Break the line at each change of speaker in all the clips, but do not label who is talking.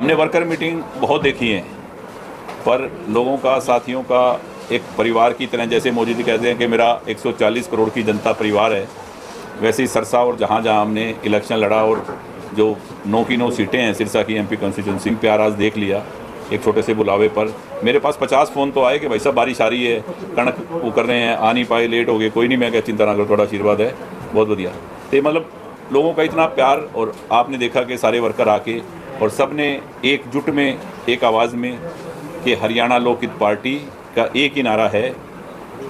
हमने worker meeting बहुत देखी है, पर लोगों का, साथियों का एक परिवार की तरह, जैसे मोदी जी कहते हैं कि मेरा 140 करोड़ की जनता परिवार है, वैसे ही सिरसा और जहाँ जहाँ हमने इलेक्शन लड़ा और जो 9 की 9 सीटें हैं सिरसा की एमपी कॉन्स्टिट्यूंसी, प्यार आज देख लिया एक छोटे से बुलावे पर। मेरे पास 50 फ़ोन तो आए कि भाई साहब बारिश आ रही है, कणक वो कर रहे हैं, आ नहीं पाए, लेट हो गए, कोई नहीं, मैं क्या चिंता ना करो, थोड़ा आशीर्वाद है, बहुत बढ़िया। तो मतलब लोगों का इतना प्यार, और आपने देखा कि सारे वर्कर आके और सब ने एकजुट में एक आवाज़ में कि हरियाणा लोकहित पार्टी का एक ही नारा है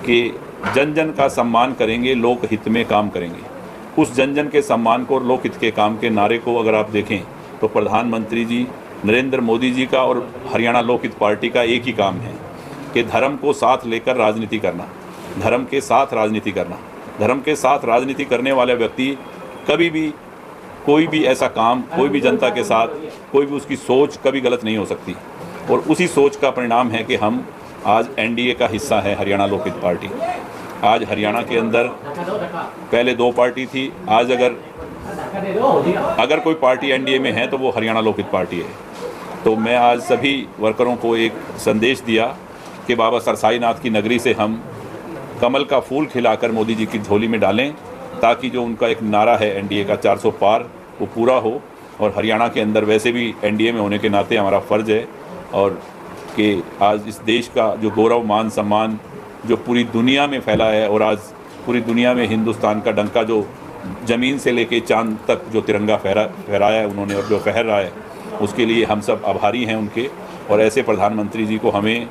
कि जन जन का सम्मान करेंगे, लोकहित में काम करेंगे। उस जन जन के सम्मान को और लोकहित के काम के नारे को अगर आप देखें तो प्रधानमंत्री जी नरेंद्र मोदी जी का और हरियाणा लोकहित पार्टी का एक ही काम है कि धर्म को साथ लेकर राजनीति करना, धर्म के साथ राजनीति करना। धर्म के साथ राजनीति करने वाले व्यक्ति कभी भी कोई भी ऐसा काम, कोई भी जनता के साथ, कोई भी उसकी सोच कभी गलत नहीं हो सकती। और उसी सोच का परिणाम है कि हम आज एनडीए का हिस्सा है हरियाणा लोकहित पार्टी। आज हरियाणा के अंदर पहले 2 पार्टी थी, आज अगर कोई पार्टी एनडीए में है तो वो हरियाणा लोकहित पार्टी है। तो मैं आज सभी वर्करों को एक संदेश दिया कि बाबा सरसाईनाथ की नगरी से हम कमल का फूल खिलाकर मोदी जी की झोली में डालें, ताकि जो उनका एक नारा है एनडीए का 400 पार, वो पूरा हो। और हरियाणा के अंदर वैसे भी एनडीए में होने के नाते हमारा फ़र्ज़ है और कि आज इस देश का जो गौरव, मान, सम्मान जो पूरी दुनिया में फैला है, और आज पूरी दुनिया में हिंदुस्तान का डंका जो ज़मीन से लेके चांद तक जो तिरंगा फहराया है उन्होंने और जो फहर रहा है, उसके लिए हम सब आभारी हैं उनके। और ऐसे प्रधानमंत्री जी को हमें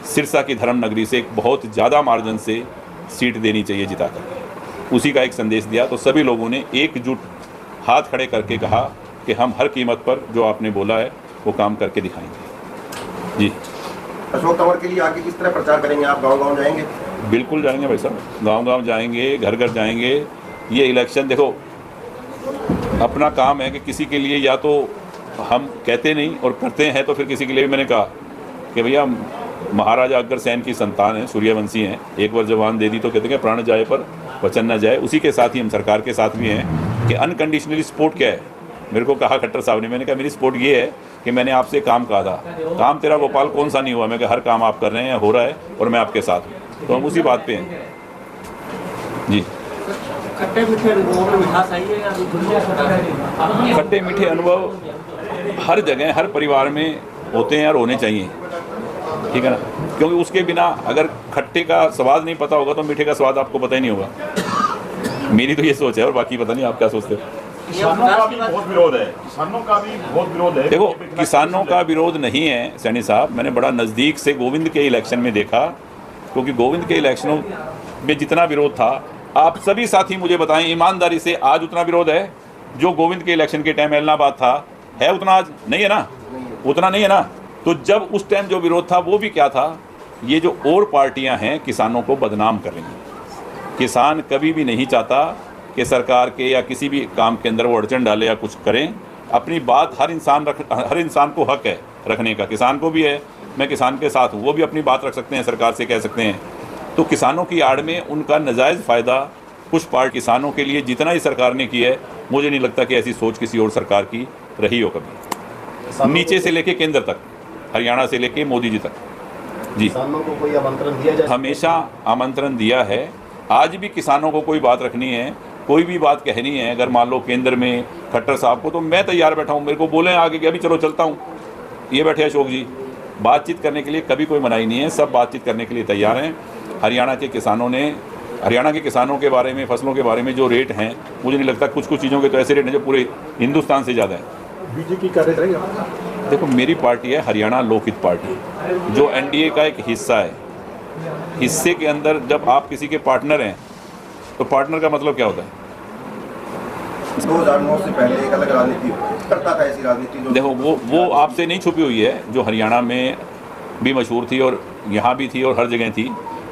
सिरसा की धर्म नगरी से एक बहुत ज़्यादा मार्जिन से सीट देनी चाहिए जिता कर। उसी का एक संदेश दिया। तो सभी लोगों ने एकजुट हाथ खड़े करके कहा कि हम हर कीमत पर जो आपने बोला है वो काम करके दिखाएंगे। जी।
अशोक तंवर के लिए आगे किस तरह प्रचार करेंगे आप? गांव-गांव जाएंगे?
बिल्कुल जाएंगे भाई साहब, गांव-गांव जाएंगे, घर घर जाएंगे। ये इलेक्शन देखो अपना काम है कि किसी के लिए या तो हम कहते नहीं और करते हैं, तो फिर किसी के लिए भी मैंने कहा कि भैया महाराजा अग्रसेन की संतान है, सूर्यवंशी हैं, एक बार जवान दे दी तो कहते हैं प्राण जाए पर वचन न जाए। उसी के साथ ही हम सरकार के साथ भी हैं कि अनकंडीशनली सपोर्ट क्या है। मेरे को कहा खट्टर साहब ने, मैंने कहा मेरी सपोर्ट ये है कि मैंने आपसे काम कहा था, काम तेरा गोपाल कौन सा नहीं हुआ, मैं कहा हर काम आप कर रहे हैं, हो रहा है और मैं आपके साथ हूँ। तो हम उसी बात पे हैं। जी।
खट्टे मीठे अनुभव में मिठास आई है या
खट्टे मीठे अनुभव हर जगह, हर परिवार में होते हैं और होने चाहिए, ठीक है ना, क्योंकि उसके बिना अगर खट्टे का स्वाद नहीं पता होगा तो मीठे का स्वाद आपको पता ही नहीं होगा। मेरी तो ये सोच है, और बाकी पता नहीं आप क्या सोचते हो।
किसानों का भी बहुत विरोध है, किसानों का भी बहुत विरोध है।
देखो किसानों का विरोध नहीं है सैनी साहब, मैंने बड़ा नज़दीक से गोविंद के इलेक्शन में देखा, क्योंकि गोविंद के इलेक्शनों में जितना विरोध था, आप सभी साथी मुझे बताएं ईमानदारी से, आज उतना विरोध है जो गोविंद के इलेक्शन के टाइम एलनाबाद था? है उतना? आज नहीं है ना, उतना नहीं है ना। तो जब उस टाइम जो विरोध था वो भी क्या था, ये जो और पार्टियां हैं किसानों को बदनाम कर रही हैं। किसान कभी भी नहीं चाहता कि सरकार के या किसी भी काम के अंदर वो अड़चन डाले या कुछ करें। अपनी बात हर इंसान को हक है रखने का, किसान को भी है, मैं किसान के साथ हूँ, वो भी अपनी बात रख सकते हैं, सरकार से कह सकते हैं। तो किसानों की आड़ में उनका नाजायज़ फ़ायदा कुछ पार्ट किसानों के लिए जितना ही सरकार ने की है, मुझे नहीं लगता कि ऐसी सोच किसी और सरकार की रही हो कभी, नीचे से लेके केंद्र तक, हरियाणा से लेके मोदी जी तक। जी।
किसानों को कोई आमंत्रण दिया जाए?
हमेशा आमंत्रण दिया है। आज भी किसानों को कोई बात रखनी है, कोई भी बात कहनी है, अगर मान लो केंद्र में खट्टर साहब को, तो मैं तैयार बैठा हूँ। मेरे को बोलें आगे कि अभी चलो चलता हूँ, ये बैठे अशोक जी, बातचीत करने के लिए कभी कोई मनाही नहीं है, सब बातचीत करने के लिए तैयार हैं। हरियाणा के किसानों के बारे में, फसलों के बारे में जो रेट हैं, मुझे नहीं लगता, कुछ चीज़ों के तो ऐसे रेट हैं जो पूरे हिंदुस्तान से ज़्यादा है।
बीजेपी का रेट रहेगा?
देखो मेरी पार्टी है हरियाणा लोकहित पार्टी, जो एनडीए का एक हिस्सा है। हिस्से के अंदर जब आप किसी के पार्टनर हैं तो पार्टनर का मतलब क्या होता है?
2009 से पहले एक अलग राजनीति करता था, ऐसी राजनीति जो
देखो वो आपसे नहीं छुपी हुई है, जो हरियाणा में भी मशहूर थी और यहाँ भी थी और हर जगह थी,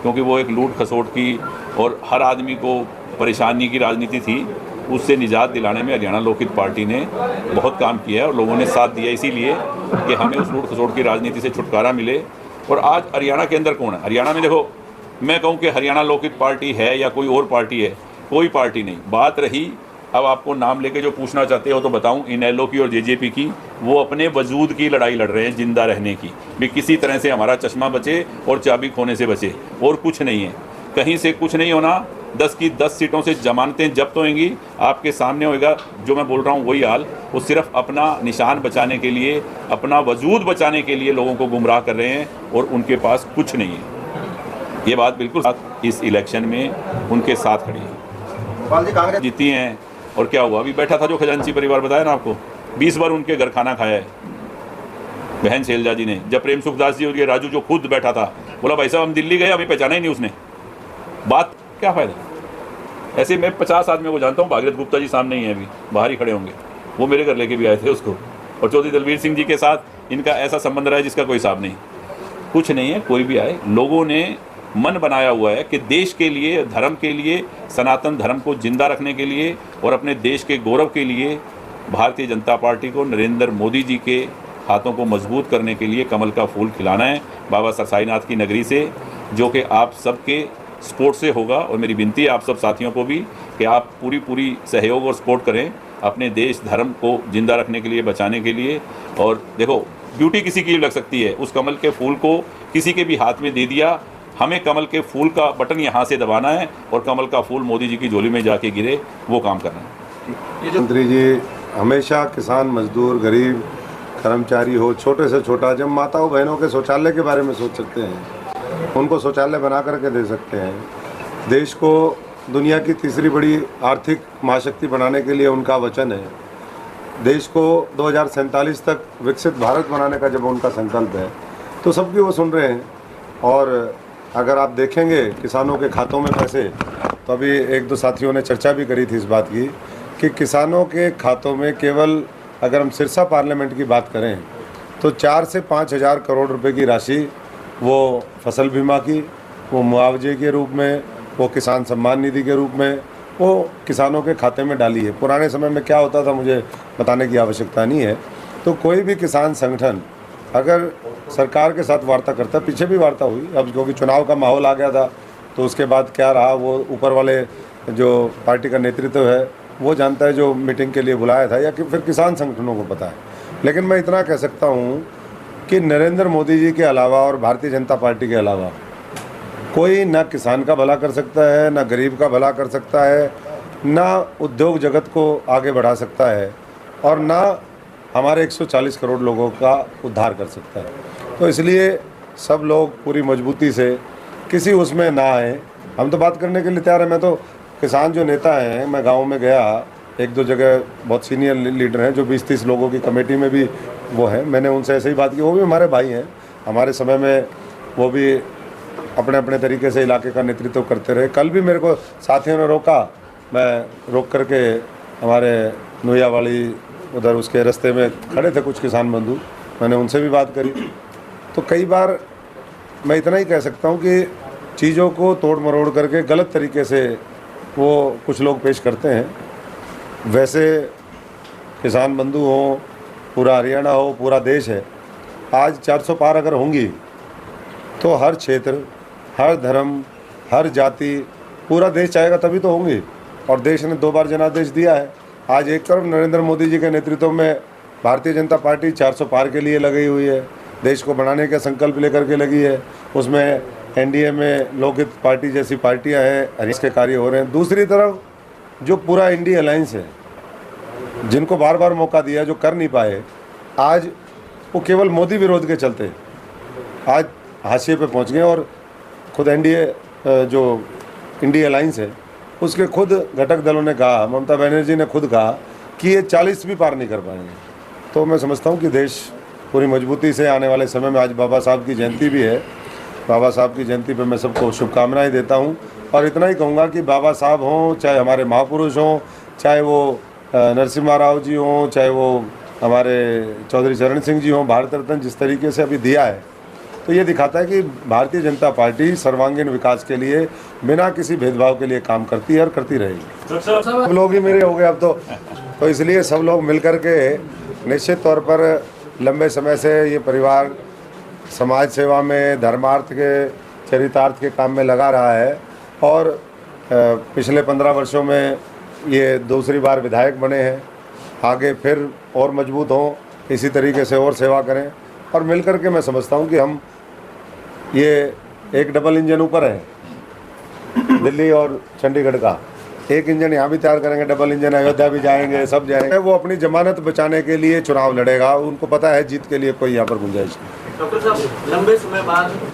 क्योंकि वो एक लूट खसोट की और हर आदमी को परेशानी की राजनीति थी। उससे निजात दिलाने में हरियाणा लोकहित पार्टी ने बहुत काम किया है और लोगों ने साथ दिया, इसीलिए कि हमें उस लूट खसोट की राजनीति से छुटकारा मिले। और आज हरियाणा के अंदर कौन है? हरियाणा में देखो, मैं कहूँ कि हरियाणा लोकहित पार्टी है या कोई और पार्टी है, कोई पार्टी नहीं। बात रही अब आपको नाम लेके जो पूछना चाहते हो तो बताऊं, इनेलो की और जेजेपी की, वो अपने वजूद की लड़ाई लड़ रहे हैं, जिंदा रहने की, भी किसी तरह से हमारा चश्मा बचे और चाबी खोने से बचे, और कुछ नहीं है, कहीं से कुछ नहीं होना। 10 की 10 सीटों से जमानतें जब्त होंगी, आपके सामने होएगा जो मैं बोल रहा हूँ वही हाल। वो सिर्फ अपना निशान बचाने के लिए, अपना वजूद बचाने के लिए लोगों को गुमराह कर रहे हैं, और उनके पास कुछ नहीं है। ये बात बिल्कुल इस इलेक्शन में उनके साथ खड़ी है।
गोपाल जी, कांग्रेस
जीती हैं और क्या हुआ? अभी बैठा था जो खजांची परिवार, बताया ना आपको, 20 बार उनके घर खाना खाया है बहन शैलजा जी ने। जब प्रेम सुखदास जी और ये राजू जो खुद बैठा था, बोला भाई साहब हम दिल्ली गए, हमें पहचाना ही नहीं उसने, बात क्या फ़ायदा। ऐसे मैं 50 आदमियों को जानता हूँ, भागीरथ गुप्ता जी सामने ही हैं, अभी बाहर ही खड़े होंगे, वो मेरे घर लेके भी आए थे उसको। और चौधरी दलवीर सिंह जी के साथ इनका ऐसा संबंध रहा है जिसका कोई हिसाब नहीं। कुछ नहीं है, कोई भी आए, लोगों ने मन बनाया हुआ है कि देश के लिए, धर्म के लिए, सनातन धर्म को जिंदा रखने के लिए और अपने देश के गौरव के लिए भारतीय जनता पार्टी को, नरेंद्र मोदी जी के हाथों को मजबूत करने के लिए कमल का फूल खिलाना है बाबा सरसाईनाथ की नगरी से, जो कि आप सबके सपोर्ट से होगा। और मेरी विनती है आप सब साथियों को भी कि आप पूरी सहयोग और सपोर्ट करें अपने देश धर्म को जिंदा रखने के लिए, बचाने के लिए। और देखो, ड्यूटी किसी की भी लग सकती है, उस कमल के फूल को किसी के भी हाथ में दे दिया, हमें कमल के फूल का बटन यहाँ से दबाना है और कमल का फूल मोदी जी की झोली में जाके गिरे, वो काम करना है।
मंत्री जी हमेशा किसान, मजदूर, गरीब, कर्मचारी हो, छोटे से छोटा, जब माताओं बहनों के शौचालय के बारे में सोच सकते हैं, उनको शौचालय बना करके दे सकते हैं। देश को दुनिया की तीसरी बड़ी आर्थिक महाशक्ति बनाने के लिए उनका वचन है। देश को 2047 तक विकसित भारत बनाने का जब उनका संकल्प है, तो सबकी वो सुन रहे हैं। और अगर आप देखेंगे किसानों के खातों में पैसे, तो अभी एक दो साथियों ने चर्चा भी करी थी इस बात की कि किसानों के खातों में केवल, अगर हम सिरसा पार्लियामेंट की बात करें, तो 4 से 5 हज़ार करोड़ रुपए की राशि वो फसल बीमा की, वो मुआवजे के रूप में, वो किसान सम्मान निधि के रूप में वो किसानों के खाते में डाली है। पुराने समय में क्या होता था मुझे बताने की आवश्यकता नहीं है। तो कोई भी किसान संगठन अगर सरकार के साथ वार्ता करता, पीछे भी वार्ता हुई, अब क्योंकि चुनाव का माहौल आ गया था तो उसके बाद क्या रहा वो ऊपर वाले जो पार्टी का नेतृत्व है वो जानता है, जो मीटिंग के लिए बुलाया था, या कि फिर किसान संगठनों को पता है। लेकिन मैं इतना कह सकता हूँ कि नरेंद्र मोदी जी के अलावा और भारतीय जनता पार्टी के अलावा कोई ना किसान का भला कर सकता है, ना गरीब का भला कर सकता है, ना उद्योग जगत को आगे बढ़ा सकता है, और ना हमारे 140 करोड़ लोगों का उद्धार कर सकता है। तो इसलिए सब लोग पूरी मजबूती से किसी उसमें ना आए। हम तो बात करने के लिए तैयार हैं। मैं तो किसान जो नेता हैं, मैं गांव में गया, एक दो जगह बहुत सीनियर लीडर हैं जो 20-30 लोगों की कमेटी में भी वो हैं, मैंने उनसे ऐसे ही बात की। वो भी हमारे भाई हैं, हमारे समय में वो भी अपने अपने तरीके से इलाके का नेतृत्व करते रहे। कल भी मेरे को साथियों ने रोका, मैं रोक करके हमारे नुया वाली उधर उसके रास्ते में खड़े थे कुछ किसान बंधु, मैंने उनसे भी बात करी। तो कई बार मैं इतना ही कह सकता हूँ कि चीज़ों को तोड़ मरोड़ करके गलत तरीके से वो कुछ लोग पेश करते हैं। वैसे किसान बंधु हों, पूरा हरियाणा हो, पूरा देश है, आज 400 पार अगर होंगी तो हर क्षेत्र, हर धर्म, हर जाति, पूरा देश चाहेगा तभी तो होंगी। और देश ने 2 बार जनादेश दिया है। आज एक तरफ नरेंद्र मोदी जी के नेतृत्व में भारतीय जनता पार्टी 400 पार के लिए लगी हुई है, देश को बनाने का संकल्प लेकर के लगी है। उसमें एनडीए में लोकहित पार्टी जैसी पार्टियां हैं, इसके कार्य हो रहे हैं। दूसरी तरफ जो पूरा इंडिया अलायंस है, जिनको बार बार मौका दिया, जो कर नहीं पाए, आज वो केवल मोदी विरोध के चलते आज हाशिए पे पहुंच गए। और खुद एनडीए जो इंडिया अलायंस है, उसके खुद घटक दलों ने कहा, ममता बनर्जी ने खुद कहा कि ये 40 भी पार नहीं कर पाएंगे। तो मैं समझता हूँ कि देश पूरी मजबूती से आने वाले समय में, आज बाबा साहब की जयंती भी है, बाबा साहब की जयंती पे मैं सबको शुभकामनाएं देता हूँ। और इतना ही कहूँगा कि बाबा साहब हों, चाहे हमारे महापुरुष हों, चाहे वो नरसिम्हा राव जी हों, चाहे वो हमारे चौधरी चरण सिंह जी हों, भारत रत्न जिस तरीके से अभी दिया है, तो ये दिखाता है कि भारतीय जनता पार्टी सर्वांगीण विकास के लिए बिना किसी भेदभाव के लिए काम करती है और करती रहेगी। सब लोग ही मेरे हो गए अब तो इसलिए सब लोग मिलकर के निश्चित तौर पर लंबे समय से ये परिवार समाज सेवा में, धर्मार्थ के, चरितार्थ के काम में लगा रहा है। और पिछले 15 वर्षों में ये दूसरी बार विधायक बने हैं, आगे फिर और मजबूत हों, इसी तरीके से और सेवा करें। और मिलकर के मैं समझता हूँ कि हम ये एक डबल इंजन ऊपर है दिल्ली और चंडीगढ़ का, एक इंजन यहाँ भी तैयार करेंगे, डबल इंजन अयोध्या भी जाएंगे, सब जाएंगे। वो अपनी जमानत बचाने के लिए चुनाव लड़ेगा, उनको पता है जीत के लिए कोई यहाँ पर गुंजाइश नहीं।
डॉक्टर साहब, लंबे समय बाद